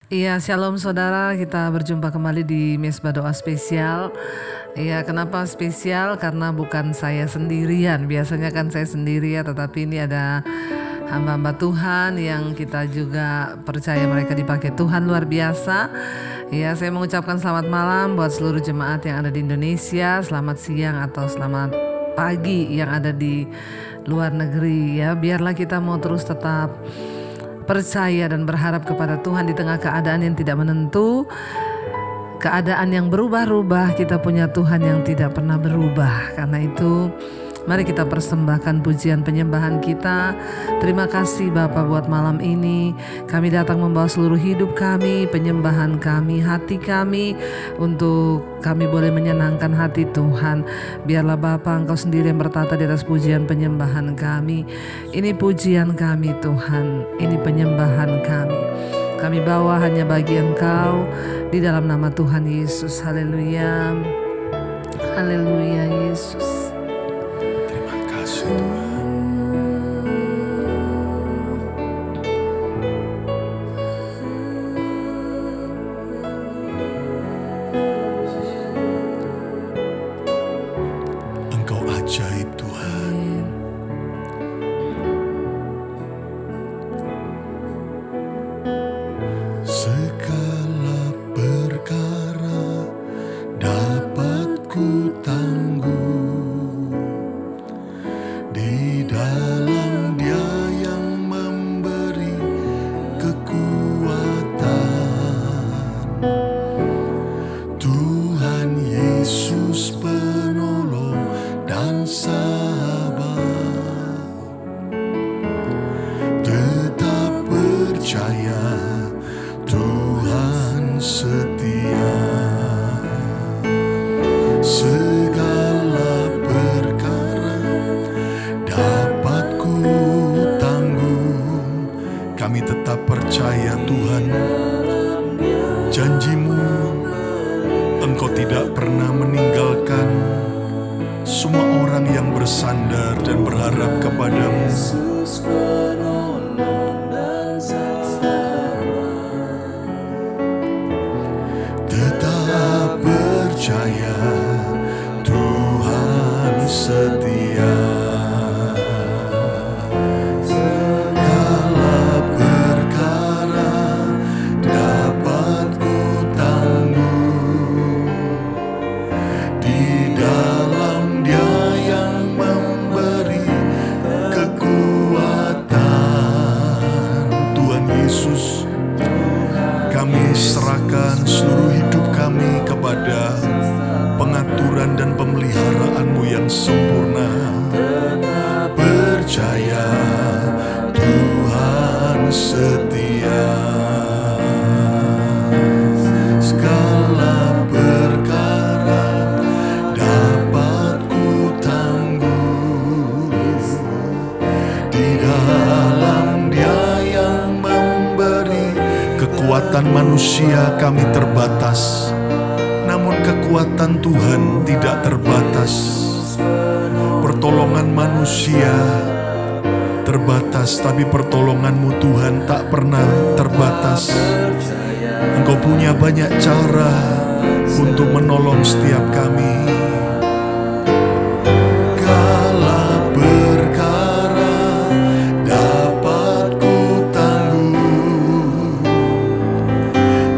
Iya, shalom saudara, kita berjumpa kembali di Mesbah Doa Spesial. Iya, kenapa spesial? Karena bukan saya sendirian, biasanya kan saya sendiri ya, tetapi ini ada hamba-hamba Tuhan yang kita juga percaya mereka dipakai Tuhan luar biasa. Iya, saya mengucapkan selamat malam buat seluruh jemaat yang ada di Indonesia, selamat siang atau selamat pagi yang ada di luar negeri ya. Biarlah kita mau terus tetap percaya dan berharap kepada Tuhan di tengah keadaan yang tidak menentu, keadaan yang berubah-ubah. Kita punya Tuhan yang tidak pernah berubah. Karena itu mari kita persembahkan pujian penyembahan kita. Terima kasih Bapa buat malam ini. Kami datang membawa seluruh hidup kami, penyembahan kami, hati kami, untuk kami boleh menyenangkan hati Tuhan. Biarlah Bapa Engkau sendiri yang bertata di atas pujian penyembahan kami. Ini pujian kami Tuhan, ini penyembahan kami. Kami bawa hanya bagi Engkau di dalam nama Tuhan Yesus. Haleluya. Haleluya Yesus. Engkau ajaib Tuhan. Segala perkara dapat ku tanggung di dalam Dia yang memberi kekuatan. Tuhan Yesus penolong dan sahabat, tetap percaya Tuhan setia. Segala perkara dapat ku tanggung. Kami tetap percaya Tuhan, janji-Mu Engkau tidak pernah meninggalkan semua orang yang bersandar dan berharap kepada-Mu. Tetap percaya Tuhan setia. Segala perkara dapat ku tanggung di dalam Dia yang memberi kekuatan. Tuhan Yesus, kami serahkan seluruh hidup kami kepada pengaturan dan pemeliharaan-Mu yang sempurna. Percaya Tuhan setia. Segala perkara dapat ku tanggung di dalam Dia yang memberi kekuatan. Manusia kami terbatas, namun kekuatan Tuhan tidak terbatas. Pertolongan manusia terbatas, tapi pertolongan-Mu Tuhan tak pernah terbatas. Engkau punya banyak cara untuk menolong setiap kami. Segala perkara dapat ku tanggung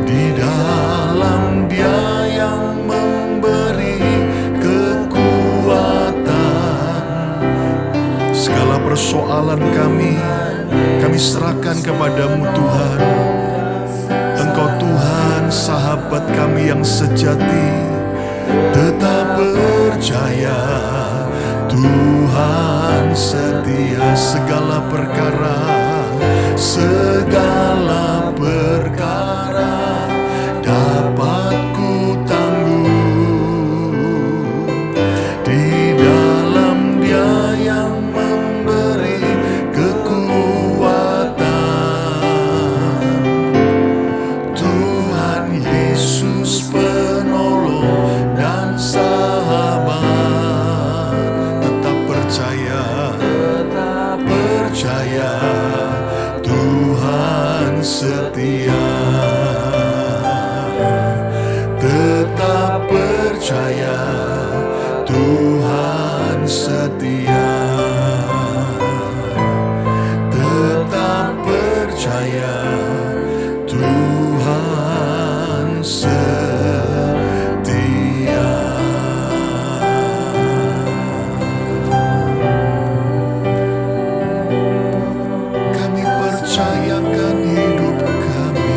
di dalam Dia yang memberi kekuatan. Segala persoalan kami serahkan kepada-Mu Tuhan. Engkau Tuhan, sahabat kami yang sejati. Tetap percaya Tuhan setia. Segala perkara dapat ku tanggung di dalam Dia yang memberi kekuatan. Tuhan Yesus penolong dan sahabat, tetap percaya Tuhan setia. percaya Tuhan setia. Tetap percaya Tuhan setia. Kami percayakan hidup kami,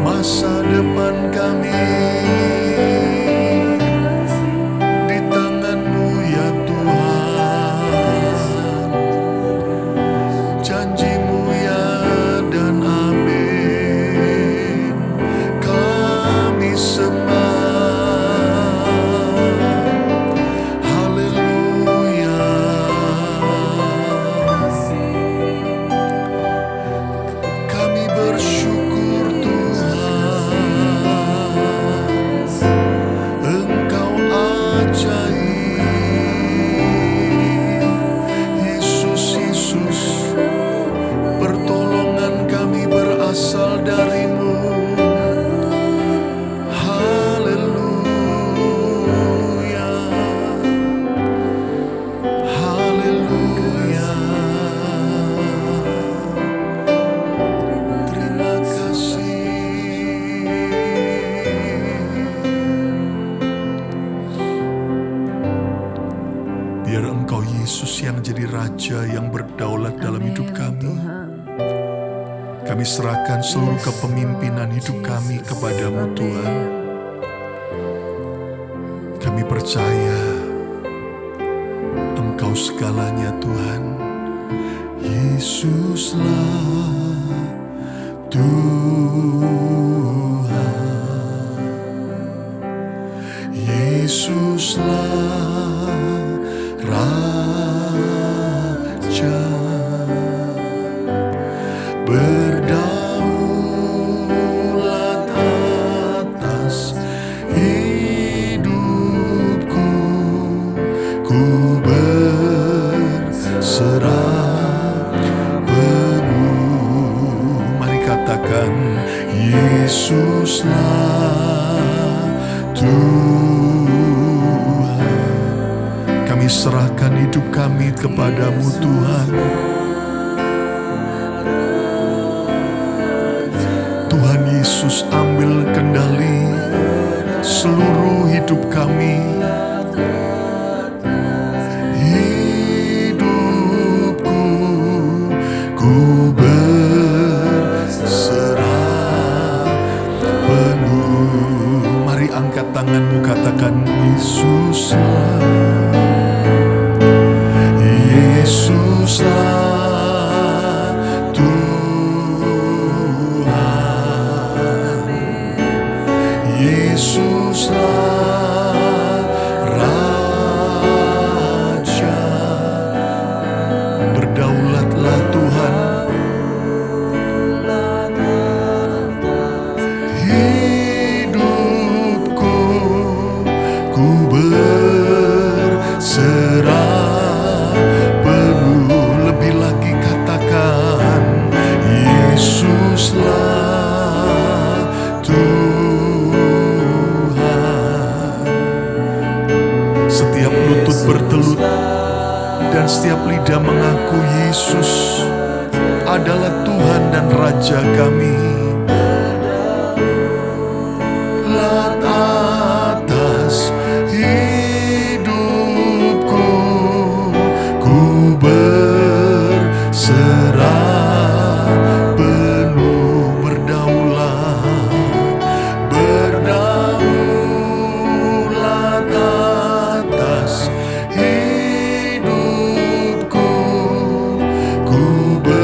masa depan kami di tangan-Mu ya Tuhan. Janji-Mu ya dan amin, kami sembah. Haleluya. Kami bersyukur Tuhan, Engkau ajaib. Yesus, Yesus, pertolongan kami berasal dari-Mu. Haleluya. Haleluya. Terima kasih. Biar Engkau Yesus yang jadi Raja yang berdaulat dalam hidup kami. Kami serahkan seluruh kepemimpinan hidup kami kepada-Mu Tuhan. Kami percaya Engkau segalanya Tuhan. Yesuslah Tuhan. Yesuslah Raja. Berdaulat atas hidupku, ku berserah penuh. Mari katakan, Yesuslah Tuhan. Kami serahkan hidup kami kepada-Mu Tuhan. Tuhan Yesus, ambil kendali seluruh hidup kami. Hidupku ku berserah penuh. Mari angkat tanganmu, katakan, Yesuslah, Yesuslah Yesuslah Raja. Berdaulatlah Tuhan. Hidupku ku berserah penuh. Lebih lagi katakan, Yesuslah Tuhan. Setiap lutut bertelut dan setiap lidah mengaku Yesus adalah Tuhan dan Raja kami. Lat atas hidupku, ku berserah penuh. Berdaulat atas hidupku, ku berserah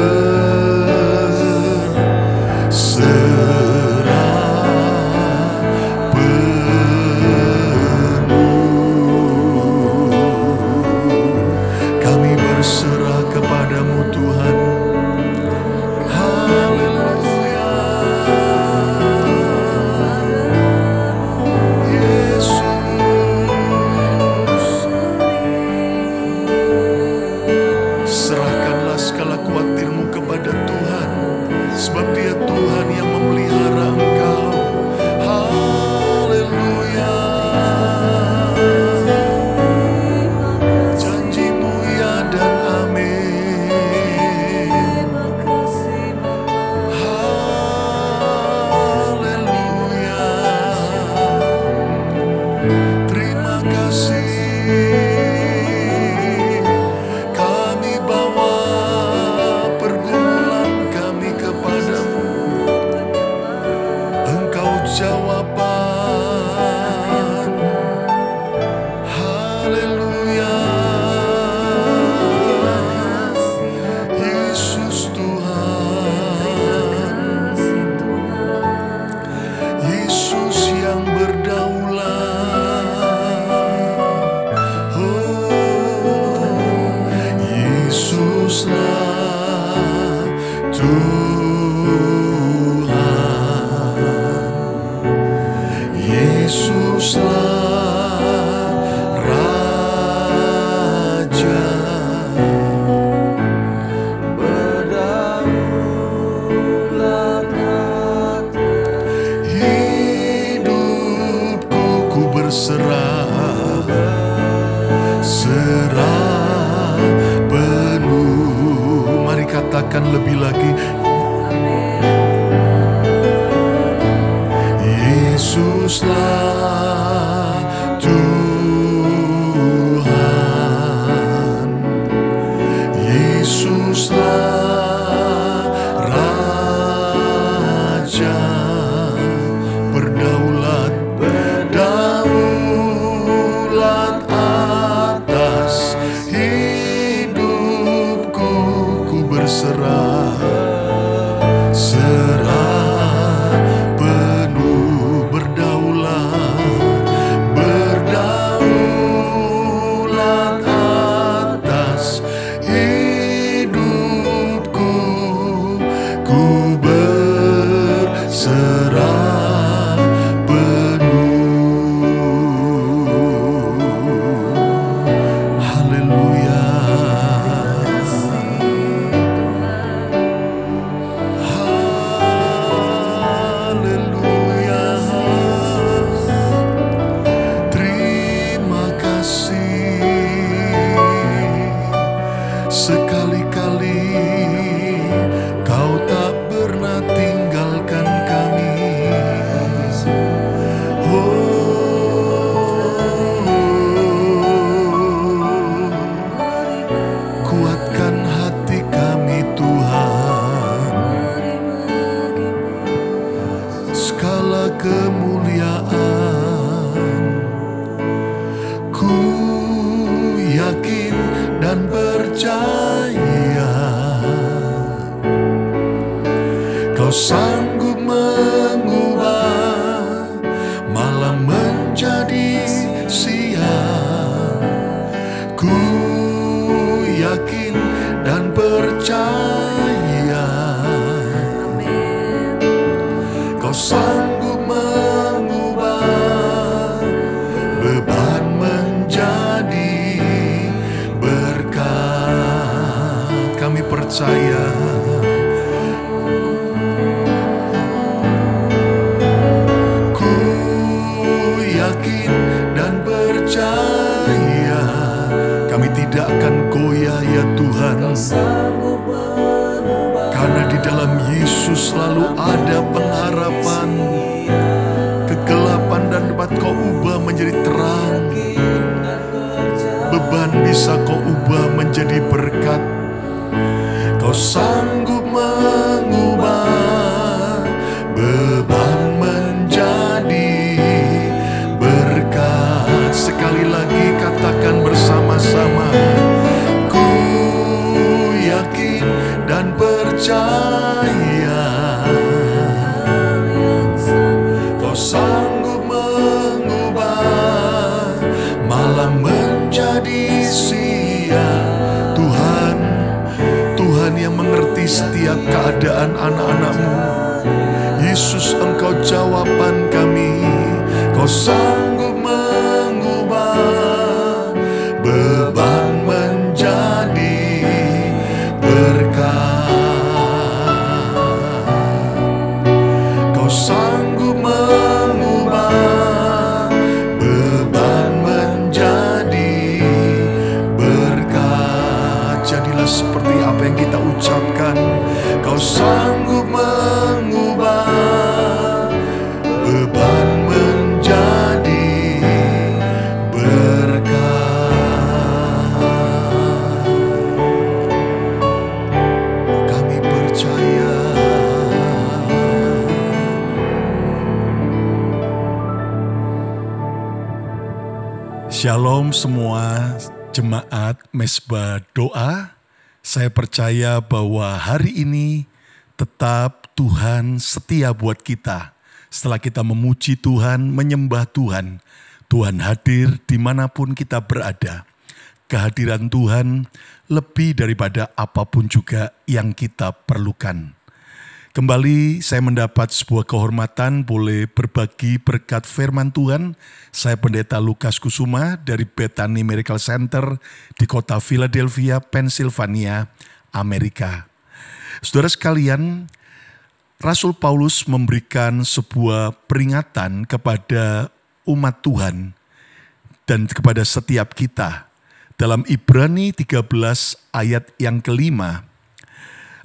berserah, serah penuh. Mari katakan lebih lagi, Yesuslah Tuhan, Yesuslah Raja, berdaulat, berdaulat atas hidupku. Ku berserah, serah penuh, berdaulat, berdaulat atas hidupku. Ku berserah penuh. Haleluya. Haleluya. Terima kasih. Sekali-kali Kau tak pernah tinggalkan kami. Kuatkan hati kami Tuhan, segala kemuliaan ku yakin dan percaya Kau sanggup mengubah malam menjadi siang. Ku yakin dan percaya Kau sanggup mengubah beban menjadi berkat. Kami percaya. Ku yakin dan percaya kami tidak akan goyah ya Tuhan, karena di dalam Yesus selalu ada pengharapan. Kegelapan dan dapat Kau ubah menjadi terang, beban bisa Kau ubah menjadi berkat. Kau sanggup mengubah beban menjadi berkat. Sekali lagi katakan bersama-sama, ku yakin dan percaya Kau sanggup mengubah malam menjadi siang. Tuhan, Tuhan yang mengerti setiap keadaan anak-anak-Mu. Yesus, Engkau jawaban kami. Kau sanggup mengubah beban menjadi berkat. Kau sanggup mengubah beban menjadi berkat. Jadilah seperti apa yang kita ucapkan. Kau sanggup mengubah beban menjadi berkat. Kami percaya. Shalom semua jemaat Mesbah Doa. Saya percaya bahwa hari ini tetap Tuhan setia buat kita. Setelah kita memuji Tuhan, menyembah Tuhan, Tuhan hadir dimanapun kita berada. Kehadiran Tuhan lebih daripada apapun juga yang kita perlukan. Kembali saya mendapat sebuah kehormatan boleh berbagi berkat firman Tuhan. Saya Pendeta Lukas Kusuma dari Bethany Miracle Center di kota Philadelphia, Pennsylvania, Amerika. Saudara sekalian, Rasul Paulus memberikan sebuah peringatan kepada umat Tuhan dan kepada setiap kita. Dalam Ibrani 13 ayat yang kelima,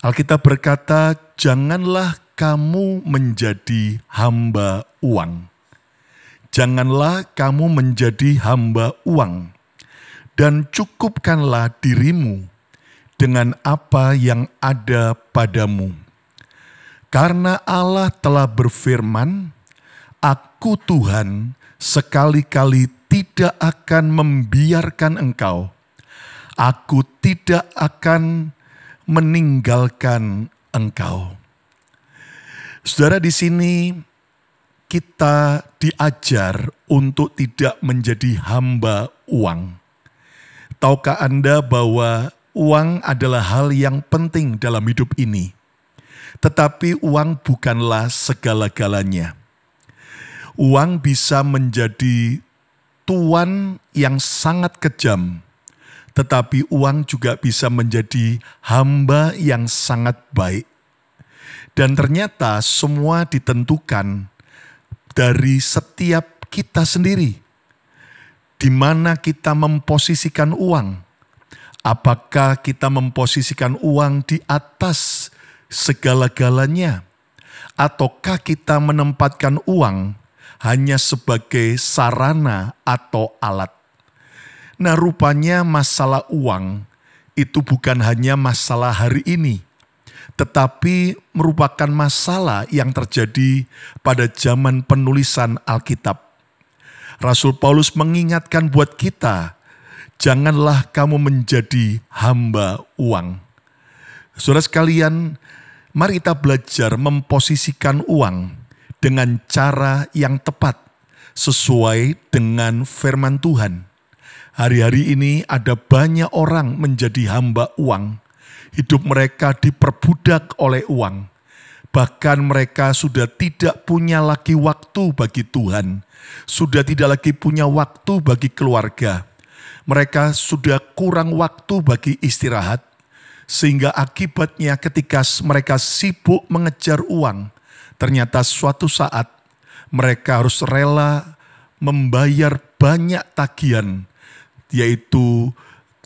Alkitab berkata, janganlah kamu menjadi hamba uang. Janganlah kamu menjadi hamba uang, dan cukupkanlah dirimu dengan apa yang ada padamu. Karena Allah telah berfirman, Aku Tuhan sekali-kali tidak akan membiarkan engkau. Aku tidak akan meninggalkan engkau. Saudara, di sini kita diajar untuk tidak menjadi hamba uang. Tahukah Anda bahwa uang adalah hal yang penting dalam hidup ini? Tetapi uang bukanlah segala-galanya. Uang bisa menjadi tuan yang sangat kejam, tetapi uang juga bisa menjadi hamba yang sangat baik. Dan ternyata semua ditentukan dari setiap kita sendiri. Di mana kita memposisikan uang? Apakah kita memposisikan uang di atas segala-galanya? Ataukah kita menempatkan uang hanya sebagai sarana atau alat? Nah, rupanya masalah uang itu bukan hanya masalah hari ini, tetapi merupakan masalah yang terjadi pada zaman penulisan Alkitab. Rasul Paulus mengingatkan buat kita, janganlah kamu menjadi hamba uang. Saudara sekalian, mari kita belajar memposisikan uang dengan cara yang tepat, sesuai dengan firman Tuhan. Hari-hari ini ada banyak orang menjadi hamba uang. Hidup mereka diperbudak oleh uang. Bahkan mereka sudah tidak punya lagi waktu bagi Tuhan. Sudah tidak lagi punya waktu bagi keluarga. Mereka sudah kurang waktu bagi istirahat. Sehingga akibatnya ketika mereka sibuk mengejar uang, ternyata suatu saat mereka harus rela membayar banyak tagihan, yaitu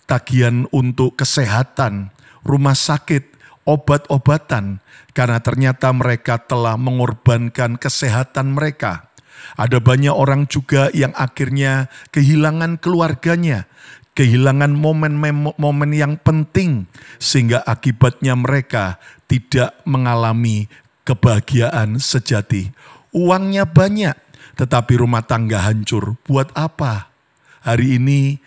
tagihan untuk kesehatan, rumah sakit, obat-obatan, karena ternyata mereka telah mengorbankan kesehatan mereka. Ada banyak orang juga yang akhirnya kehilangan keluarganya, kehilangan momen-momen yang penting, sehingga akibatnya mereka tidak mengalami kebahagiaan sejati. Uangnya banyak, tetapi rumah tangga hancur. Buat apa? Hari ini,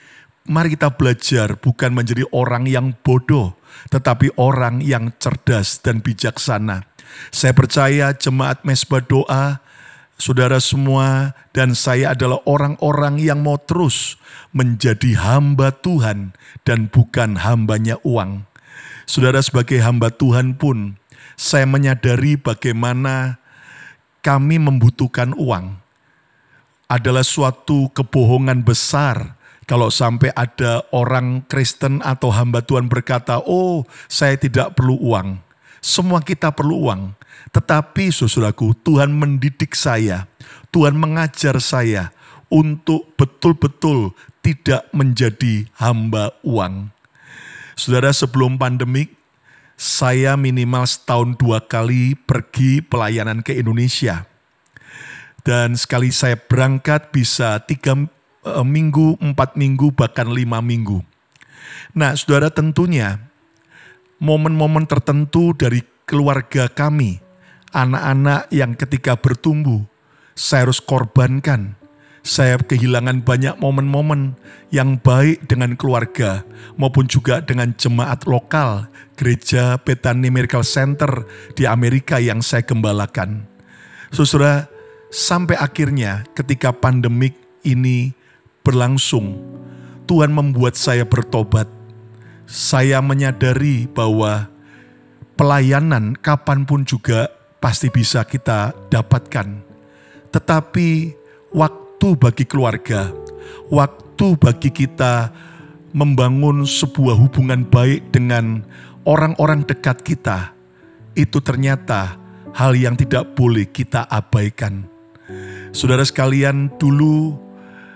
mari kita belajar bukan menjadi orang yang bodoh, tetapi orang yang cerdas dan bijaksana. Saya percaya jemaat Mesbah Doa, saudara semua, dan saya adalah orang-orang yang mau terus menjadi hamba Tuhan dan bukan hambanya uang. Saudara, sebagai hamba Tuhan pun, saya menyadari bagaimana kami membutuhkan uang. Adalah suatu kebohongan besar kalau sampai ada orang Kristen atau hamba Tuhan berkata, oh saya tidak perlu uang. Semua kita perlu uang. Tetapi saudaraku, Tuhan mendidik saya, Tuhan mengajar saya untuk betul-betul tidak menjadi hamba uang. Saudara, sebelum pandemik, saya minimal setahun 2 kali pergi pelayanan ke Indonesia. Dan sekali saya berangkat bisa 3 minggu, 4 minggu, bahkan 5 minggu. Nah, saudara, tentunya momen-momen tertentu dari keluarga kami, anak-anak yang ketika bertumbuh, saya harus korbankan. Saya kehilangan banyak momen-momen yang baik dengan keluarga maupun juga dengan jemaat lokal, gereja Bethany Miracle Center di Amerika yang saya gembalakan. Saudara, sampai akhirnya ketika pandemik ini berlangsung, Tuhan membuat saya bertobat. Saya menyadari bahwa pelayanan kapanpun juga pasti bisa kita dapatkan. Tetapi waktu bagi keluarga, waktu bagi kita membangun sebuah hubungan baik dengan orang-orang dekat kita, itu ternyata hal yang tidak boleh kita abaikan. Saudara sekalian, dulu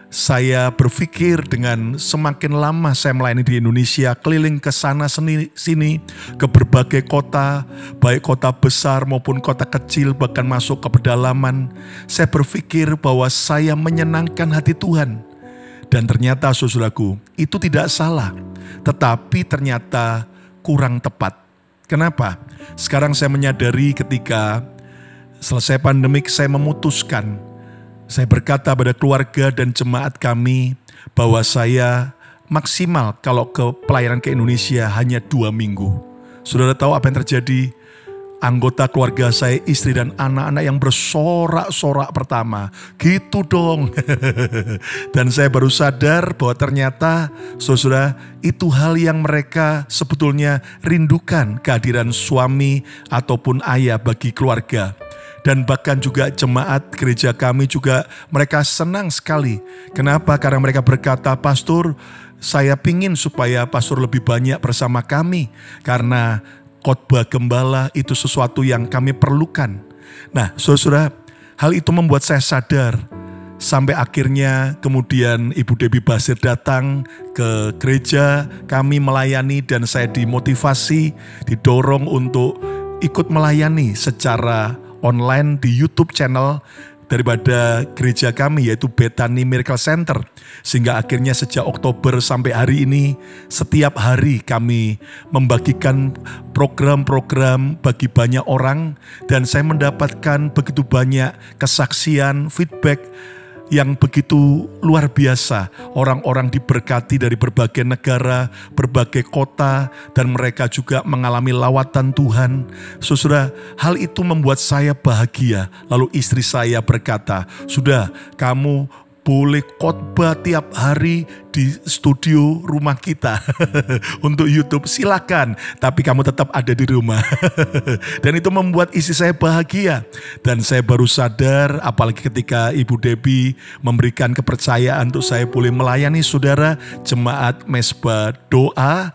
saya berpikir dengan semakin lama saya melayani di Indonesia, keliling ke sana sini, ke berbagai kota, baik kota besar maupun kota kecil, bahkan masuk ke pedalaman, saya berpikir bahwa saya menyenangkan hati Tuhan. Dan ternyata saudaraku, itu tidak salah, tetapi ternyata kurang tepat. Kenapa? Sekarang saya menyadari ketika selesai pandemik saya memutuskan, saya berkata pada keluarga dan jemaat kami bahwa saya maksimal kalau ke pelayanan ke Indonesia hanya 2 minggu. Saudara tahu apa yang terjadi? Anggota keluarga saya, istri dan anak-anak yang bersorak-sorak pertama. Gitu dong. Dan saya baru sadar bahwa ternyata saudara, itu hal yang mereka sebetulnya rindukan, kehadiran suami ataupun ayah bagi keluarga. Dan bahkan juga jemaat gereja kami juga mereka senang sekali. Kenapa? Karena mereka berkata, "Pastor, saya pingin supaya pastor lebih banyak bersama kami. Karena khotbah gembala itu sesuatu yang kami perlukan." Nah, saudara, hal itu membuat saya sadar. Sampai akhirnya kemudian Ibu Debbie Basir datang ke gereja kami melayani dan saya dimotivasi, didorong untuk ikut melayani secara online di YouTube channel daripada gereja kami, yaitu Bethany Miracle Center. Sehingga akhirnya sejak Oktober sampai hari ini, setiap hari kami membagikan program-program bagi banyak orang, dan saya mendapatkan begitu banyak kesaksian, feedback yang begitu luar biasa. Orang-orang diberkati dari berbagai negara, berbagai kota, dan mereka juga mengalami lawatan Tuhan. Saudara, hal itu membuat saya bahagia. Lalu istri saya berkata, "Sudah, kamu boleh khotbah tiap hari di studio rumah kita untuk YouTube, silakan, tapi kamu tetap ada di rumah." Dan itu membuat istri saya bahagia. Dan saya baru sadar, apalagi ketika Ibu Debbie memberikan kepercayaan untuk saya boleh melayani saudara jemaat Mesbah Doa.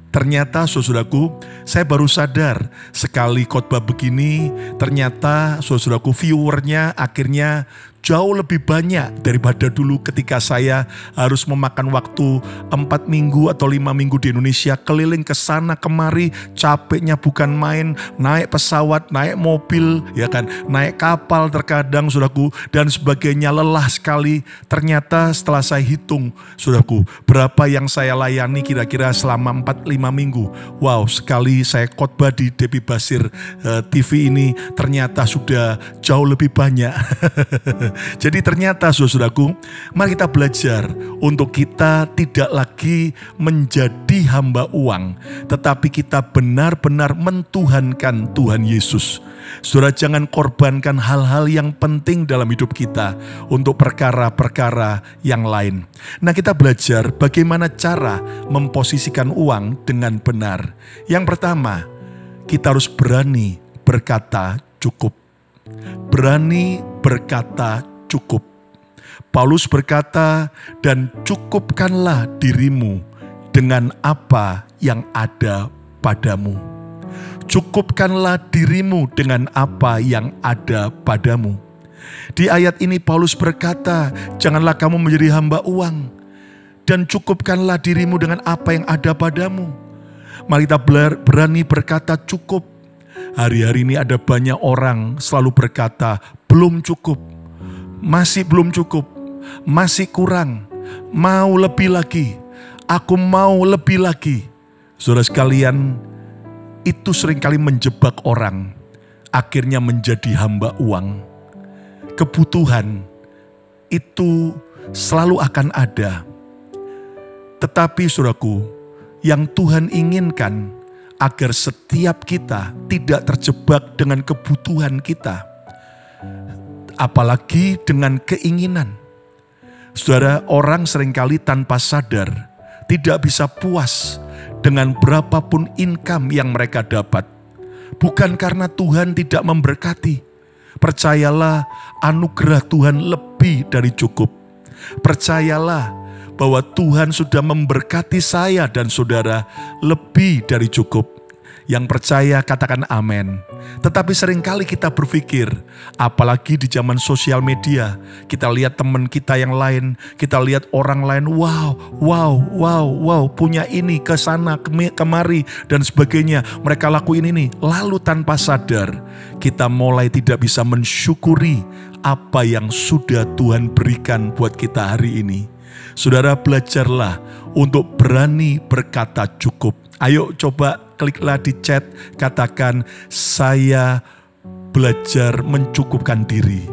Ternyata saudaraku, saya baru sadar sekali khotbah begini, ternyata saudaraku viewernya akhirnya jauh lebih banyak daripada dulu ketika saya harus memakan waktu 4 minggu atau 5 minggu di Indonesia, keliling ke sana kemari, capeknya bukan main, naik pesawat, naik mobil, ya kan, naik kapal terkadang saudaraku, dan sebagainya, lelah sekali. Ternyata setelah saya hitung saudaraku, berapa yang saya layani kira-kira selama 4-5 minggu. Wow, sekali saya khotbah di Debbie Basir TV ini ternyata sudah jauh lebih banyak. Jadi ternyata saudaraku, mari kita belajar untuk kita tidak lagi menjadi hamba uang, tetapi kita benar-benar mentuhankan Tuhan Yesus. Saudara, jangan korbankan hal-hal yang penting dalam hidup kita untuk perkara-perkara yang lain. Nah, kita belajar bagaimana cara memposisikan uang dengan benar. Yang pertama, kita harus berani berkata cukup. Berani berkata cukup. Paulus berkata, "Dan cukupkanlah dirimu dengan apa yang ada padamu." Cukupkanlah dirimu dengan apa yang ada padamu. Di ayat ini Paulus berkata, janganlah kamu menjadi hamba uang, dan cukupkanlah dirimu dengan apa yang ada padamu. Mari kita berani berkata cukup. Hari-hari ini ada banyak orang selalu berkata, belum cukup, masih belum cukup, masih kurang, mau lebih lagi, aku mau lebih lagi. Saudara sekalian, itu seringkali menjebak orang, akhirnya menjadi hamba uang. Kebutuhan itu selalu akan ada. Tetapi saudaraku, yang Tuhan inginkan agar setiap kita tidak terjebak dengan kebutuhan kita, apalagi dengan keinginan. Saudara, orang seringkali tanpa sadar tidak bisa puas dengan berapapun income yang mereka dapat. Bukan karena Tuhan tidak memberkati. Percayalah, anugerah Tuhan lebih dari cukup. Percayalah bahwa Tuhan sudah memberkati saya dan saudara lebih dari cukup. Yang percaya katakan amin. Tetapi seringkali kita berpikir, apalagi di zaman sosial media, kita lihat teman kita yang lain, kita lihat orang lain, wow, punya ini, ke sana, kemari, dan sebagainya. Mereka lakuin ini, lalu tanpa sadar, kita mulai tidak bisa mensyukuri apa yang sudah Tuhan berikan buat kita hari ini. Saudara, belajarlah untuk berani berkata cukup. Ayo coba kliklah di chat, katakan saya belajar mencukupkan diri.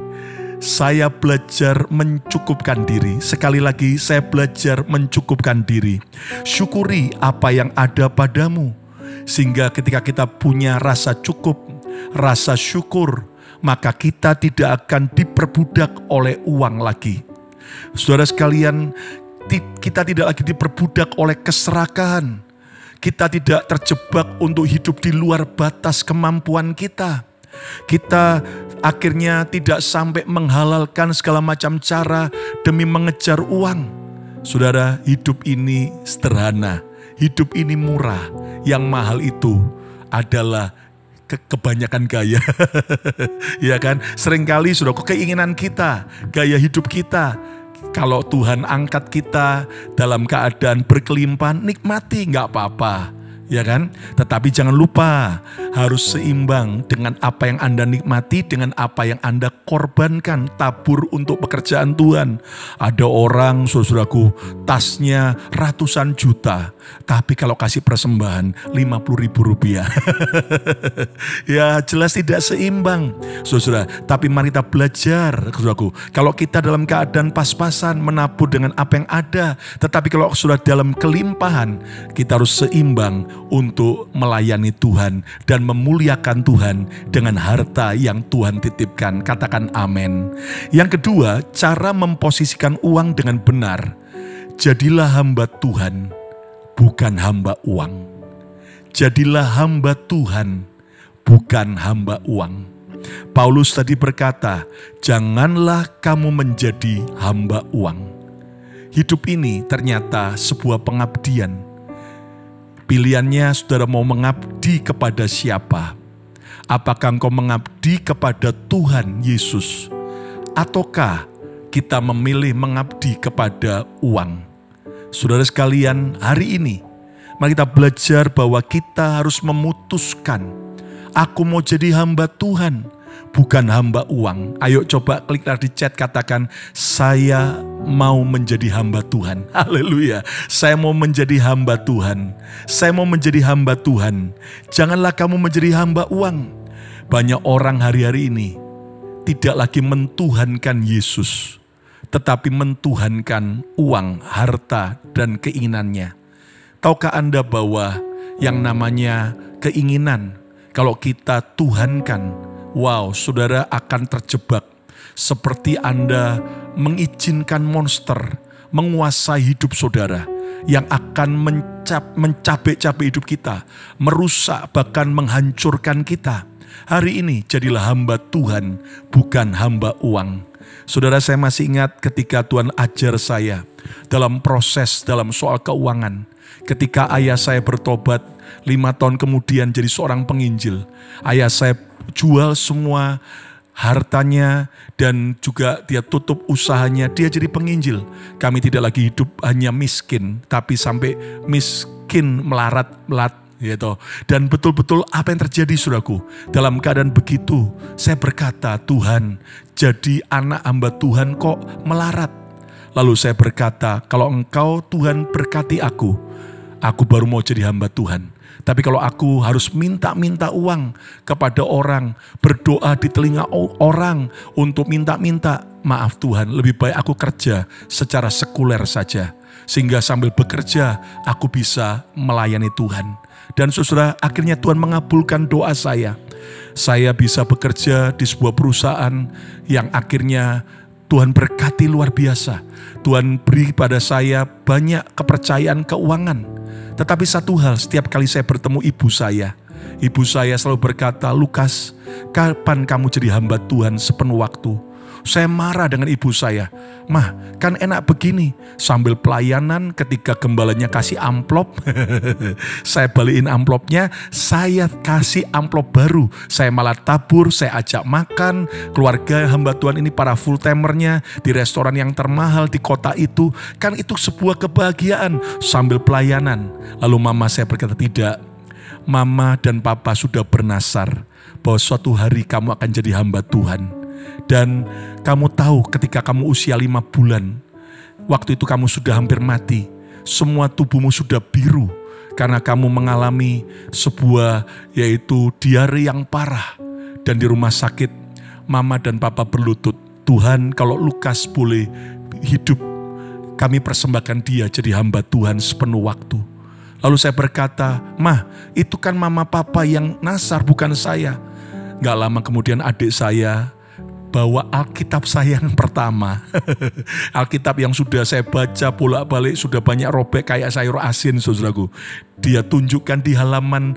Saya belajar mencukupkan diri. Sekali lagi, saya belajar mencukupkan diri. Syukuri apa yang ada padamu. Sehingga ketika kita punya rasa cukup, rasa syukur, maka kita tidak akan diperbudak oleh uang lagi. Saudara sekalian, kita tidak lagi diperbudak oleh keserakahan. Kita tidak terjebak untuk hidup di luar batas kemampuan kita. Kita akhirnya tidak sampai menghalalkan segala macam cara demi mengejar uang. Saudara, hidup ini sederhana, hidup ini murah. Yang mahal itu adalah kebanyakan gaya. Ya kan? Seringkali sudah keinginan kita, gaya hidup kita. Kalau Tuhan angkat kita dalam keadaan berkelimpahan, nikmati, nggak apa-apa, ya kan? Tetapi jangan lupa harus seimbang dengan apa yang Anda nikmati, dengan apa yang Anda korbankan, tabur untuk pekerjaan Tuhan. Ada orang, saudaraku, tasnya ratusan juta, tapi kalau kasih persembahan 50.000 rupiah. Ya jelas tidak seimbang, saudara. Tapi mari kita belajar, saudaraku. Kalau kita dalam keadaan pas-pasan menabur dengan apa yang ada, tetapi kalau sudah dalam kelimpahan, kita harus seimbang untuk melayani Tuhan dan memuliakan Tuhan dengan harta yang Tuhan titipkan. Katakan amin. Yang kedua, cara memposisikan uang dengan benar. Jadilah hamba Tuhan, bukan hamba uang. Jadilah hamba Tuhan, bukan hamba uang. Paulus tadi berkata, janganlah kamu menjadi hamba uang. Hidup ini ternyata sebuah pengabdian. Pilihannya, saudara mau mengabdi kepada siapa? Apakah engkau mengabdi kepada Tuhan Yesus? Ataukah kita memilih mengabdi kepada uang? Saudara sekalian, hari ini mari kita belajar bahwa kita harus memutuskan, aku mau jadi hamba Tuhan, bukan hamba uang. Ayo coba kliklah di chat, katakan, saya mau menjadi hamba Tuhan. Haleluya. Saya mau menjadi hamba Tuhan. Saya mau menjadi hamba Tuhan. Janganlah kamu menjadi hamba uang. Banyak orang hari-hari ini tidak lagi mentuhankan Yesus, tetapi mentuhankan uang, harta, dan keinginannya. Tahukah Anda bahwa yang namanya keinginan, kalau kita tuhankan, wow, saudara akan terjebak. Seperti Anda mengizinkan monster menguasai hidup saudara, yang akan mencabik-cabik hidup kita, merusak bahkan menghancurkan kita. Hari ini jadilah hamba Tuhan, bukan hamba uang. Saudara, saya masih ingat ketika Tuhan ajar saya dalam proses, dalam soal keuangan. Ketika ayah saya bertobat, 5 tahun kemudian jadi seorang penginjil. Ayah saya jual semua hartanya dan juga dia tutup usahanya, dia jadi penginjil. Kami tidak lagi hidup hanya miskin, tapi sampai miskin melarat gitu. Dan betul-betul apa yang terjadi, saudaraku? Dalam keadaan begitu, saya berkata, Tuhan, jadi anak hamba Tuhan kok melarat. Lalu saya berkata, kalau engkau Tuhan berkati aku baru mau jadi hamba Tuhan. Tapi kalau aku harus minta-minta uang kepada orang, berdoa di telinga orang untuk minta-minta, maaf Tuhan, lebih baik aku kerja secara sekuler saja. Sehingga sambil bekerja, aku bisa melayani Tuhan. Dan saudara, akhirnya Tuhan mengabulkan doa saya. Saya bisa bekerja di sebuah perusahaan yang akhirnya Tuhan berkati luar biasa. Tuhan beri pada saya banyak kepercayaan keuangan. Tetapi satu hal, setiap kali saya bertemu ibu saya selalu berkata, Lukas, kapan kamu jadi hamba Tuhan sepenuh waktu? saya marah dengan ibu saya. Mah, kan enak begini. Sambil pelayanan ketika gembalanya kasih amplop, saya balikin amplopnya, saya kasih amplop baru. Saya malah tabur, saya ajak makan keluarga hamba Tuhan ini, para full timernya di restoran yang termahal di kota itu. Kan itu sebuah kebahagiaan sambil pelayanan. Lalu mama saya berkata, tidak. Mama dan papa sudah bernasar bahwa suatu hari kamu akan jadi hamba Tuhan. Dan kamu tahu ketika kamu usia 5 bulan, waktu itu kamu sudah hampir mati. Semua tubuhmu sudah biru karena kamu mengalami sebuah yaitu diare yang parah. Dan di rumah sakit, mama dan papa berlutut, Tuhan kalau Lukas boleh hidup, kami persembahkan dia jadi hamba Tuhan sepenuh waktu. Lalu saya berkata, Mah, itu kan mama papa yang nasar, bukan saya. Gak lama kemudian adik saya bawa Alkitab saya yang pertama. Alkitab yang sudah saya baca bolak-balik, sudah banyak robek kayak sayur asin, saudaraku. Dia tunjukkan di halaman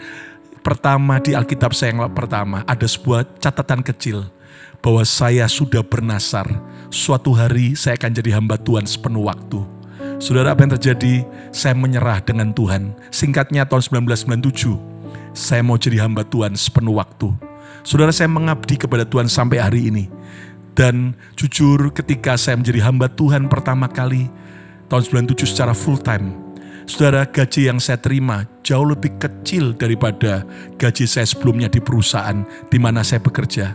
pertama di Alkitab saya yang pertama, ada sebuah catatan kecil bahwa saya sudah bernasar. Suatu hari saya akan jadi hamba Tuhan sepenuh waktu. Saudara, apa yang terjadi? Saya menyerah dengan Tuhan. Singkatnya tahun 1997, saya mau jadi hamba Tuhan sepenuh waktu. Saudara, saya mengabdi kepada Tuhan sampai hari ini. Dan jujur ketika saya menjadi hamba Tuhan pertama kali, tahun 97 secara full time, saudara, gaji yang saya terima jauh lebih kecil daripada gaji saya sebelumnya di perusahaan di mana saya bekerja.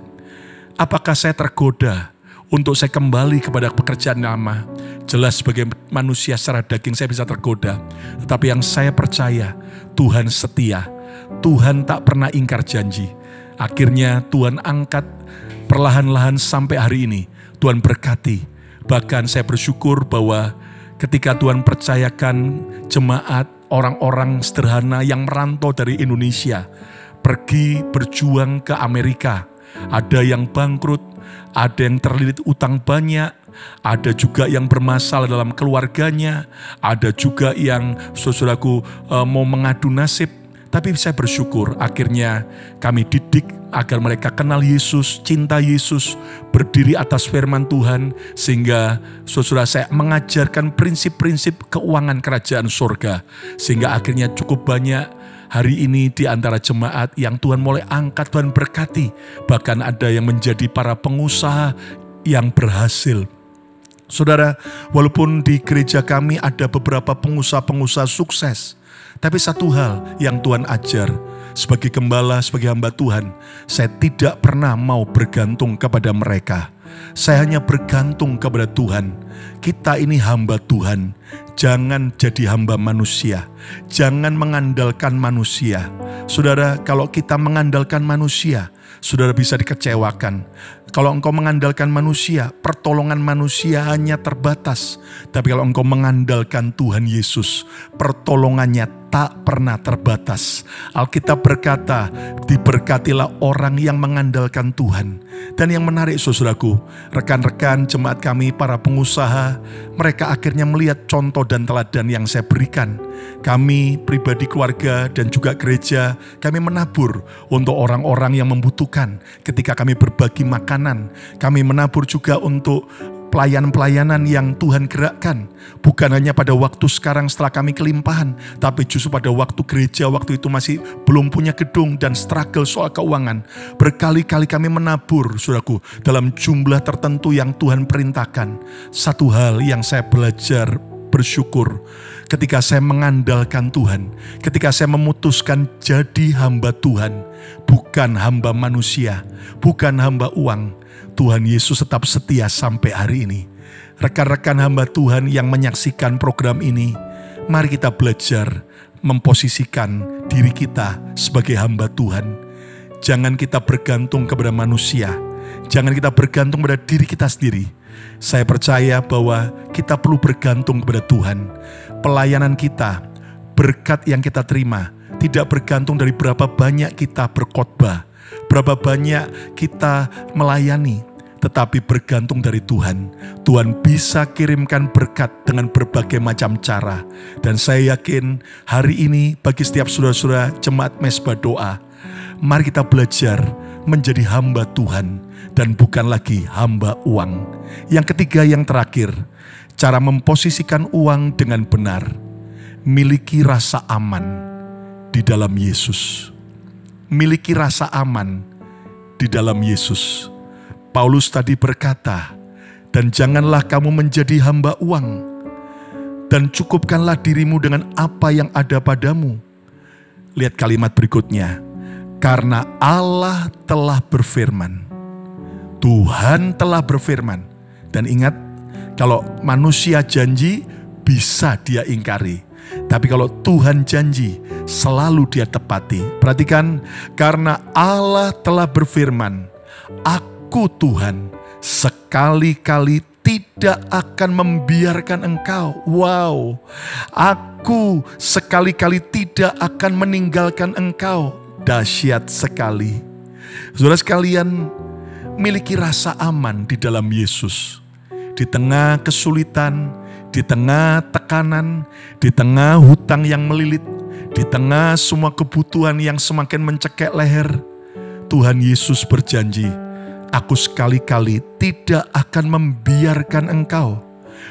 Apakah saya tergoda untuk saya kembali kepada pekerjaan lama? Jelas sebagai manusia secara daging saya bisa tergoda. Tetapi yang saya percaya, Tuhan setia. Tuhan tak pernah ingkar janji. Akhirnya Tuhan angkat perlahan-lahan sampai hari ini. Tuhan berkati. Bahkan saya bersyukur bahwa ketika Tuhan percayakan jemaat orang-orang sederhana yang merantau dari Indonesia pergi berjuang ke Amerika. Ada yang bangkrut, ada yang terlilit utang banyak, ada juga yang bermasalah dalam keluarganya, ada juga yang saudaraku mau mengadu nasib. Tapi saya bersyukur akhirnya kami didik agar mereka kenal Yesus, cinta Yesus, berdiri atas firman Tuhan. Sehingga saudara saya mengajarkan prinsip-prinsip keuangan kerajaan surga. Sehingga akhirnya cukup banyak hari ini di antara jemaat yang Tuhan mulai angkat, Tuhan berkati. Bahkan ada yang menjadi para pengusaha yang berhasil. Saudara, walaupun di gereja kami ada beberapa pengusaha-pengusaha sukses, tapi satu hal yang Tuhan ajar, sebagai gembala, sebagai hamba Tuhan, saya tidak pernah mau bergantung kepada mereka. Saya hanya bergantung kepada Tuhan. Kita ini hamba Tuhan, jangan jadi hamba manusia. Jangan mengandalkan manusia. Saudara, kalau kita mengandalkan manusia, saudara bisa dikecewakan. Kalau engkau mengandalkan manusia, pertolongan manusia hanya terbatas. Tapi kalau engkau mengandalkan Tuhan Yesus, pertolongannya tak pernah terbatas. Alkitab berkata, diberkatilah orang yang mengandalkan Tuhan. Dan yang menarik saudaraku, rekan-rekan jemaat kami, para pengusaha, mereka akhirnya melihat contoh dan teladan yang saya berikan. Kami pribadi, keluarga, dan juga gereja, kami menabur untuk orang-orang yang membutuhkan. Ketika kami berbagi makanan, kami menabur juga untuk pelayanan-pelayanan yang Tuhan gerakkan. Bukan hanya pada waktu sekarang setelah kami kelimpahan, tapi justru pada waktu gereja, waktu itu masih belum punya gedung dan struggle soal keuangan. Berkali-kali kami menabur, saudaraku, dalam jumlah tertentu yang Tuhan perintahkan. Satu hal yang saya belajar bersyukur, ketika saya mengandalkan Tuhan, ketika saya memutuskan jadi hamba Tuhan, bukan hamba manusia, bukan hamba uang, Tuhan Yesus tetap setia sampai hari ini. Rekan-rekan hamba Tuhan yang menyaksikan program ini, mari kita belajar memposisikan diri kita sebagai hamba Tuhan. Jangan kita bergantung kepada manusia. Jangan kita bergantung pada diri kita sendiri. Saya percaya bahwa kita perlu bergantung kepada Tuhan. Pelayanan kita, berkat yang kita terima, tidak bergantung dari berapa banyak kita berkhotbah, berapa banyak kita melayani, tetapi bergantung dari Tuhan. Tuhan bisa kirimkan berkat dengan berbagai macam cara. Dan saya yakin hari ini bagi setiap saudara-saudara jemaat Mesbah Doa, Mari kita belajar menjadi hamba Tuhan dan bukan lagi hamba uang. Yang ketiga, yang terakhir, cara memposisikan uang dengan benar. Miliki rasa aman di dalam Yesus. Miliki rasa aman di dalam Yesus. Paulus tadi berkata, dan janganlah kamu menjadi hamba uang, dan cukupkanlah dirimu dengan apa yang ada padamu. Lihat kalimat berikutnya, karena Allah telah berfirman. Tuhan telah berfirman. Dan ingat, kalau manusia janji, bisa dia ingkari. Tapi kalau Tuhan janji, selalu dia tepati. Perhatikan, karena Allah telah berfirman, Aku Tuhan sekali-kali tidak akan membiarkan engkau. Wow, Aku sekali-kali tidak akan meninggalkan engkau. Dahsyat sekali. Saudara sekalian, miliki rasa aman di dalam Yesus. Di tengah kesulitan, di tengah tekanan, di tengah hutang yang melilit, di tengah semua kebutuhan yang semakin mencekek leher, Tuhan Yesus berjanji, Aku sekali-kali tidak akan membiarkan engkau,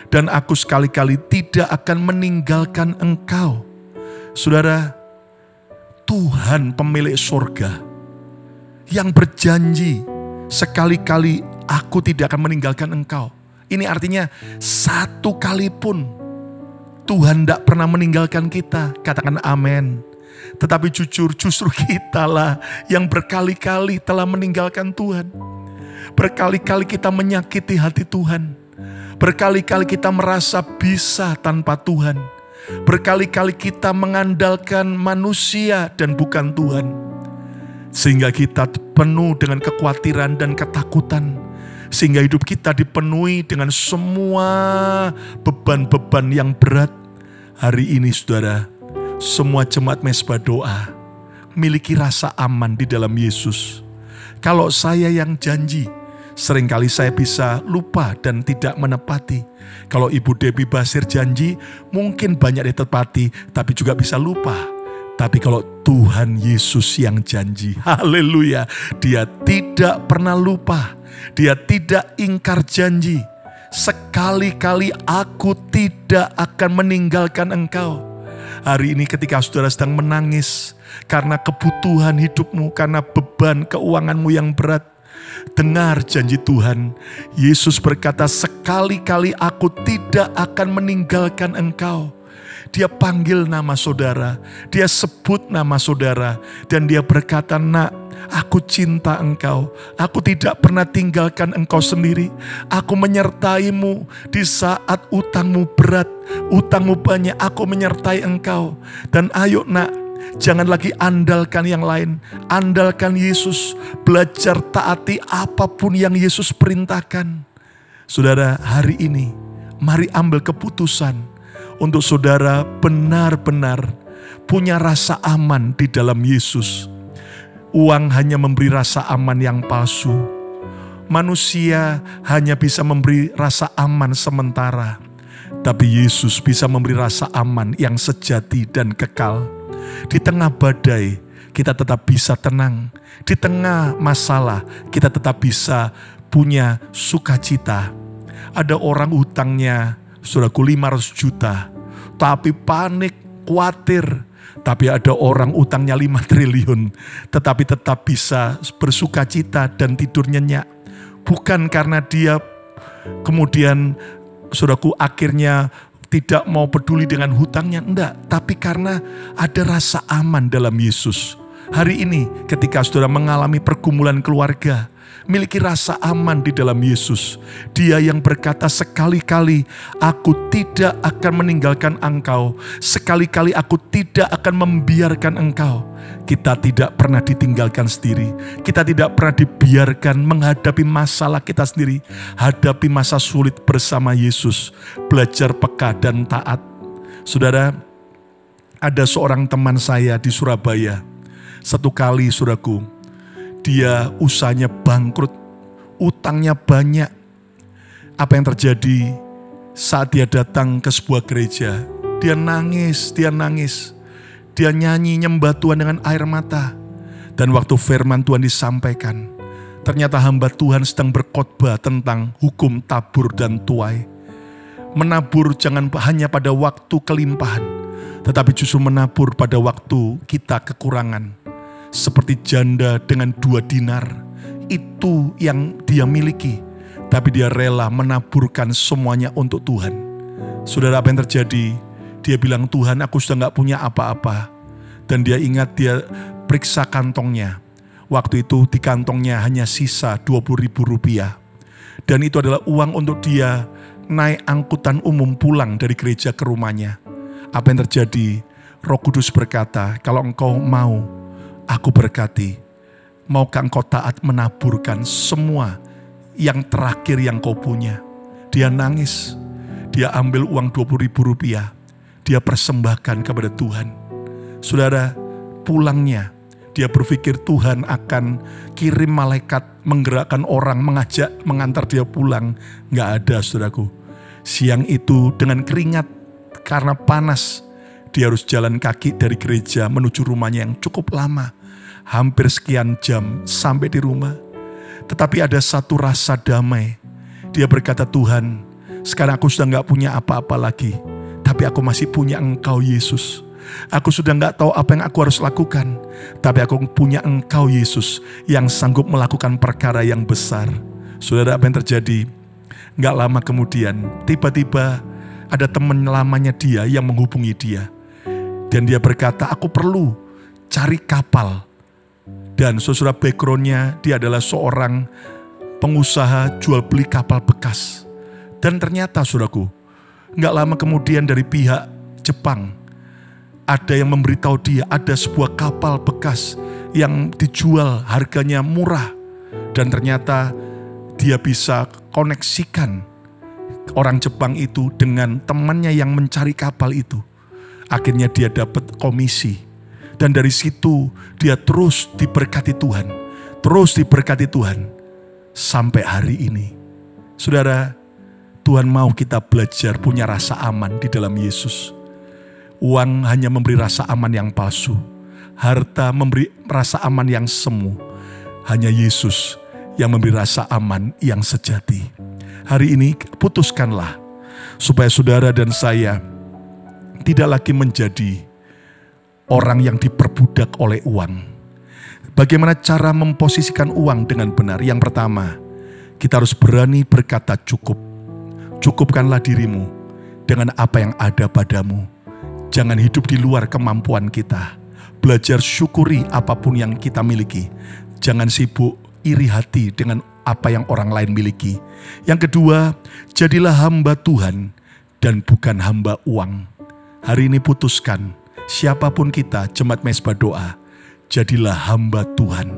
dan Aku sekali-kali tidak akan meninggalkan engkau. Saudara, Tuhan pemilik surga yang berjanji, sekali-kali Aku tidak akan meninggalkan engkau. Ini artinya satu kali pun Tuhan tidak pernah meninggalkan kita. Katakan amin. Tetapi jujur, justru kitalah yang berkali-kali telah meninggalkan Tuhan. Berkali-kali kita menyakiti hati Tuhan. Berkali-kali kita merasa bisa tanpa Tuhan. Berkali-kali kita mengandalkan manusia dan bukan Tuhan. Sehingga kita penuh dengan kekhawatiran dan ketakutan. Sehingga hidup kita dipenuhi dengan semua beban-beban yang berat. Hari ini saudara, semua jemaat Mezbah Doa miliki rasa aman di dalam Yesus. Kalau saya yang janji, seringkali saya bisa lupa dan tidak menepati. Kalau Ibu Debbie Basir janji, mungkin banyak ditepati, tapi juga bisa lupa. Tapi kalau Tuhan Yesus yang janji, haleluya, Dia tidak pernah lupa. Dia tidak ingkar janji. Sekali-kali Aku tidak akan meninggalkan engkau. Hari ini ketika saudara sedang menangis karena kebutuhan hidupmu, karena beban keuanganmu yang berat, dengar janji Tuhan. Yesus berkata, sekali-kali Aku tidak akan meninggalkan engkau. Dia panggil nama saudara, Dia sebut nama saudara, dan Dia berkata, nak, Aku cinta engkau. Aku tidak pernah tinggalkan engkau sendiri. Aku menyertaimu di saat utangmu berat, utangmu banyak. Aku menyertai engkau. Dan ayo nak, jangan lagi andalkan yang lain. Andalkan Yesus. Belajar taati apapun yang Yesus perintahkan. Saudara, hari ini mari ambil keputusan untuk saudara benar-benar punya rasa aman di dalam Yesus. Uang hanya memberi rasa aman yang palsu. Manusia hanya bisa memberi rasa aman sementara. Tapi Yesus bisa memberi rasa aman yang sejati dan kekal. Di tengah badai, kita tetap bisa tenang. Di tengah masalah, kita tetap bisa punya sukacita. Ada orang hutangnya, saudaraku, 500 juta. Tapi panik, khawatir. Tapi ada orang utangnya 5 triliun, tetapi tetap bisa bersukacita dan tidur nyenyak. Bukan karena dia kemudian, saudaraku, akhirnya tidak mau peduli dengan hutangnya, enggak. Tapi karena ada rasa aman dalam Yesus. Hari ini ketika saudara mengalami pergumulan keluarga, miliki rasa aman di dalam Yesus. Dia yang berkata, sekali-kali Aku tidak akan meninggalkan engkau. Sekali-kali Aku tidak akan membiarkan engkau. Kita tidak pernah ditinggalkan sendiri. Kita tidak pernah dibiarkan menghadapi masalah kita sendiri. Hadapi masa sulit bersama Yesus. Belajar peka dan taat. Saudara, ada seorang teman saya di Surabaya. Satu kali, saudaraku, dia usahanya bangkrut, utangnya banyak. Apa yang terjadi saat dia datang ke sebuah gereja? Dia nangis. Dia nyanyi, nyembah Tuhan dengan air mata. Dan waktu firman Tuhan disampaikan, ternyata hamba Tuhan sedang berkhotbah tentang hukum tabur dan tuai. Menabur jangan hanya pada waktu kelimpahan, tetapi justru menabur pada waktu kita kekurangan. Seperti janda dengan 2 dinar, itu yang dia miliki, tapi dia rela menaburkan semuanya untuk Tuhan. Saudara, apa yang terjadi? Dia bilang, Tuhan, aku sudah gak punya apa-apa. Dan dia ingat, dia periksa kantongnya. Waktu itu di kantongnya hanya sisa Rp20.000. Dan itu adalah uang untuk dia naik angkutan umum pulang dari gereja ke rumahnya. Apa yang terjadi? Roh Kudus berkata, kalau engkau mau, aku berkati. Maukah engkau taat menaburkan semua yang terakhir yang kau punya? Dia nangis. Dia ambil uang Rp20.000. Dia persembahkan kepada Tuhan. Saudara, pulangnya dia berpikir Tuhan akan kirim malaikat menggerakkan orang, mengantar dia pulang. Nggak ada, saudaraku. Siang itu dengan keringat karena panas, dia harus jalan kaki dari gereja menuju rumahnya yang cukup lama. Hampir sekian jam sampai di rumah. Tetapi ada satu rasa damai. Dia berkata, Tuhan, sekarang aku sudah nggak punya apa-apa lagi. Tapi aku masih punya Engkau, Yesus. Aku sudah gak tahu apa yang aku harus lakukan. Tapi aku punya Engkau, Yesus, yang sanggup melakukan perkara yang besar. Saudara, apa yang terjadi? Gak lama kemudian, tiba-tiba ada teman lamanya dia yang menghubungi dia. Dan dia berkata, aku perlu cari kapal. Dan saudara, backgroundnya dia adalah seorang pengusaha jual beli kapal bekas. Dan ternyata, saudaraku, gak lama kemudian dari pihak Jepang, ada yang memberitahu dia ada sebuah kapal bekas yang dijual harganya murah. Dan ternyata dia bisa koneksikan orang Jepang itu dengan temannya yang mencari kapal itu. Akhirnya dia dapat komisi. Dan dari situ dia terus diberkati Tuhan. Terus diberkati Tuhan. Sampai hari ini. Saudara, Tuhan mau kita belajar punya rasa aman di dalam Yesus. Uang hanya memberi rasa aman yang palsu. Harta memberi rasa aman yang semu. Hanya Yesus yang memberi rasa aman yang sejati. Hari ini putuskanlah supaya saudara dan saya tidak lagi menjadi orang yang diperbudak oleh uang. Bagaimana cara memposisikan uang dengan benar? Yang pertama, kita harus berani berkata cukup. Cukupkanlah dirimu dengan apa yang ada padamu. Jangan hidup di luar kemampuan kita. Belajar syukuri apapun yang kita miliki. Jangan sibuk iri hati dengan apa yang orang lain miliki. Yang kedua, jadilah hamba Tuhan dan bukan hamba uang. Hari ini putuskan, siapapun kita, Jemaat Mezbah Doa, jadilah hamba Tuhan.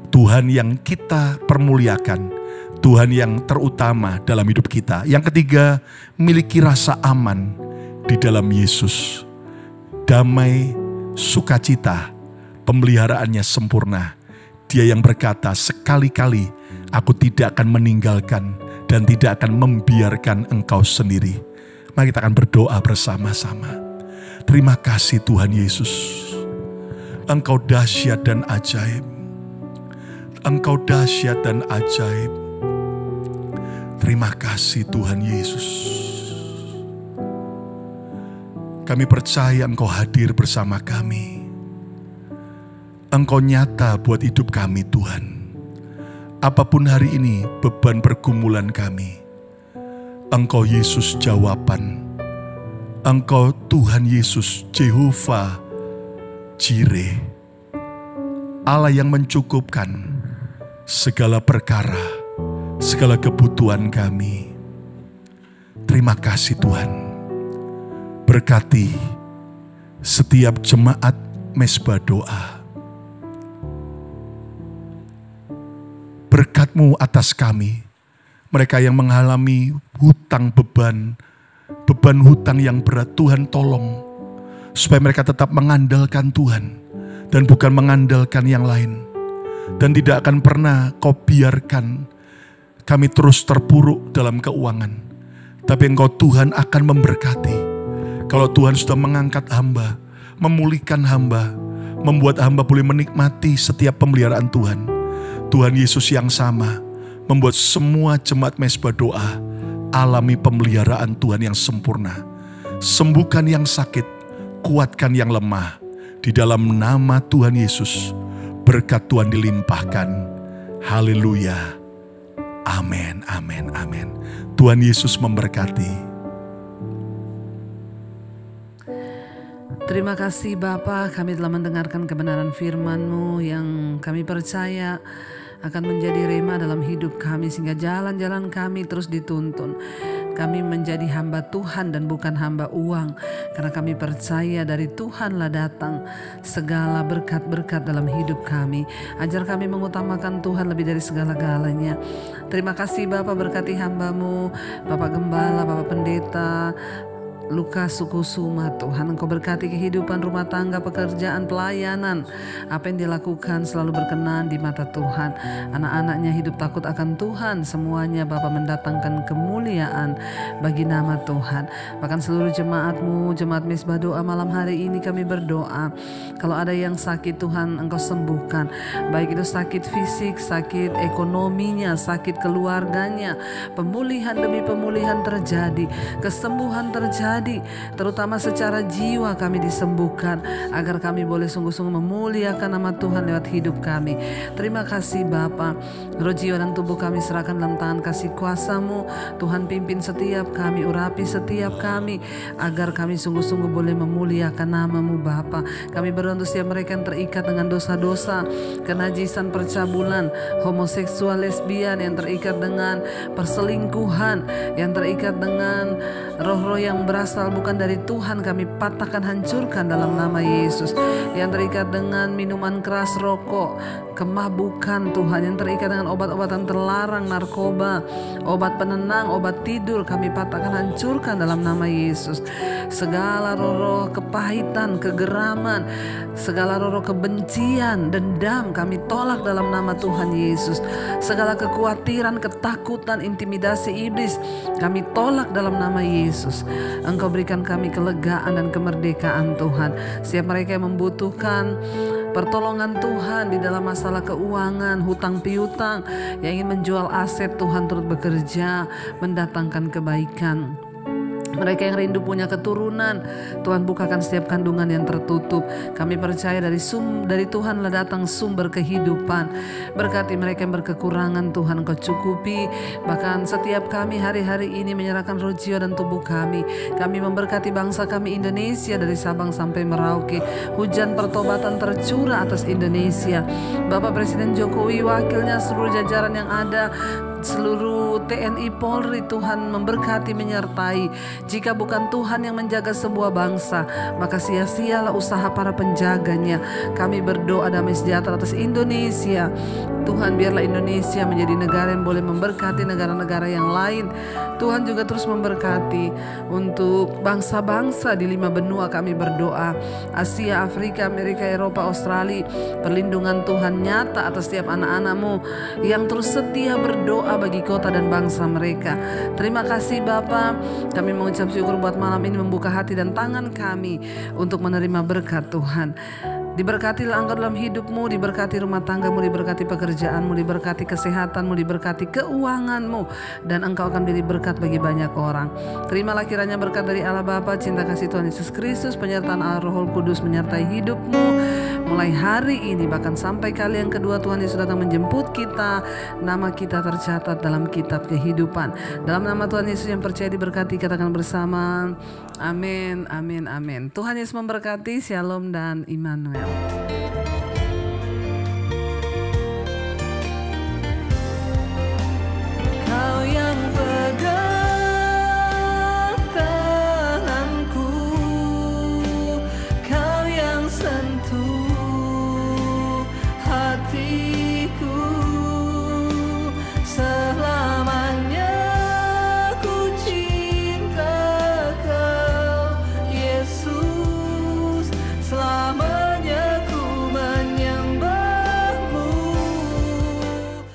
Tuhan yang kita permuliakan. Tuhan yang terutama dalam hidup kita. Yang ketiga, miliki rasa aman di dalam Yesus. Damai, sukacita, pemeliharaannya sempurna. Dia yang berkata, sekali-kali aku tidak akan meninggalkan dan tidak akan membiarkan engkau sendiri. Mari kita akan berdoa bersama-sama. Terima kasih Tuhan Yesus. Engkau dahsyat dan ajaib. Engkau dahsyat dan ajaib. Terima kasih Tuhan Yesus. Kami percaya Engkau hadir bersama kami. Engkau nyata buat hidup kami Tuhan. Apapun hari ini beban pergumulan kami, Engkau Yesus jawaban. Engkau Tuhan Yesus Jehovah Jireh, Allah yang mencukupkan segala perkara, segala kebutuhan kami. Terima kasih Tuhan. Berkati setiap jemaat Mezbah Doa. Berkat-Mu atas kami, mereka yang mengalami hutang beban hutang yang berat. Tuhan tolong, supaya mereka tetap mengandalkan Tuhan, dan bukan mengandalkan yang lain. Dan tidak akan pernah Kau biarkan kami terus terpuruk dalam keuangan. Tapi Engkau Tuhan akan memberkati. Kalau Tuhan sudah mengangkat hamba, memulihkan hamba, membuat hamba boleh menikmati setiap pemeliharaan Tuhan. Tuhan Yesus yang sama membuat semua jemaat Mezbah Doa alami pemeliharaan Tuhan yang sempurna. Sembuhkan yang sakit, kuatkan yang lemah. Di dalam nama Tuhan Yesus, berkat Tuhan dilimpahkan. Haleluya. Amin, amin, amin. Tuhan Yesus memberkati. Terima kasih Bapa, kami telah mendengarkan kebenaran firman-Mu yang kami percaya akan menjadi rema dalam hidup kami, sehingga jalan-jalan kami terus dituntun. Kami menjadi hamba Tuhan dan bukan hamba uang, karena kami percaya dari Tuhanlah datang segala berkat-berkat dalam hidup kami. Ajar kami mengutamakan Tuhan lebih dari segala-galanya. Terima kasih Bapa, berkati hamba-Mu, Bapak Gembala, Bapak Pendeta Lukas Sukusuma. Tuhan, Engkau berkati kehidupan rumah tangga, pekerjaan, pelayanan. Apa yang dilakukan selalu berkenan di mata Tuhan. Anak-anaknya hidup takut akan Tuhan. Semuanya Bapa mendatangkan kemuliaan bagi nama Tuhan. Bahkan seluruh jemaat-Mu, jemaat Mezbah Doa malam hari ini kami berdoa. Kalau ada yang sakit, Tuhan Engkau sembuhkan. Baik itu sakit fisik, sakit ekonominya, sakit keluarganya. Pemulihan demi pemulihan terjadi. Kesembuhan terjadi. Terutama secara jiwa kami disembuhkan, agar kami boleh sungguh-sungguh memuliakan nama Tuhan lewat hidup kami. Terima kasih Bapa. Roh, jiwa dan tubuh kami serahkan dalam tangan kasih kuasa-Mu. Tuhan, pimpin setiap kami, urapi setiap kami, agar kami sungguh-sungguh boleh memuliakan nama-Mu Bapa. Kami berdoa untuk setiap mereka yang terikat dengan dosa-dosa, kenajisan, percabulan, homoseksual, lesbian, yang terikat dengan perselingkuhan, yang terikat dengan roh-roh yang berasal bukan dari Tuhan, kami patahkan, hancurkan dalam nama Yesus. Yang terikat dengan minuman keras, rokok, kemabukan Tuhan, yang terikat dengan obat-obatan terlarang, narkoba, obat penenang, obat tidur, kami patahkan, hancurkan dalam nama Yesus. Segala roh-roh kepahitan, kegeraman, segala roh-roh kebencian, dendam, kami tolak dalam nama Tuhan Yesus. Segala kekhawatiran, ketakutan, intimidasi iblis, kami tolak dalam nama Yesus. Engkau berikan kami kelegaan dan kemerdekaan Tuhan. Setiap mereka yang membutuhkan pertolongan Tuhan di dalam masalah keuangan, hutang piutang, yang ingin menjual aset, Tuhan turut bekerja mendatangkan kebaikan. Mereka yang rindu punya keturunan, Tuhan bukakan setiap kandungan yang tertutup. Kami percaya dari Tuhanlah datang sumber kehidupan. Berkati mereka yang berkekurangan, Tuhan Engkau cukupi. Bahkan setiap kami hari-hari ini menyerahkan roh, jiwa dan tubuh kami. Kami memberkati bangsa kami Indonesia dari Sabang sampai Merauke. Hujan pertobatan tercurah atas Indonesia. Bapak Presiden Jokowi, wakilnya, seluruh jajaran yang ada, seluruh TNI Polri, Tuhan memberkati, menyertai. Jika bukan Tuhan yang menjaga sebuah bangsa, maka sia-sialah usaha para penjaganya. Kami berdoa damai sejahtera atas Indonesia. Tuhan, biarlah Indonesia menjadi negara yang boleh memberkati negara-negara yang lain. Tuhan juga terus memberkati untuk bangsa-bangsa di 5 benua. Kami berdoa Asia, Afrika, Amerika, Eropa, Australia. Perlindungan Tuhan nyata atas setiap anak-anak-Mu yang terus setia berdoa bagi kota dan bangsa mereka. Terima kasih Bapa. Kami mengucap syukur buat malam ini, membuka hati dan tangan kami untuk menerima berkat Tuhan. Diberkatilah Engkau dalam hidupmu, diberkati rumah tanggamu, diberkati pekerjaanmu, diberkati kesehatanmu, diberkati keuanganmu, dan Engkau akan menjadi berkat bagi banyak orang. Terimalah kiranya berkat dari Allah Bapa, cinta kasih Tuhan Yesus Kristus, penyertaan Allah Roh Kudus menyertai hidupmu mulai hari ini, bahkan sampai kali yang kedua Tuhan Yesus datang menjemput kita. Nama kita tercatat dalam kitab kehidupan. Dalam nama Tuhan Yesus yang percaya diberkati, katakan bersama, amin, amin, amin. Tuhan Yesus memberkati. Shalom dan Immanuel.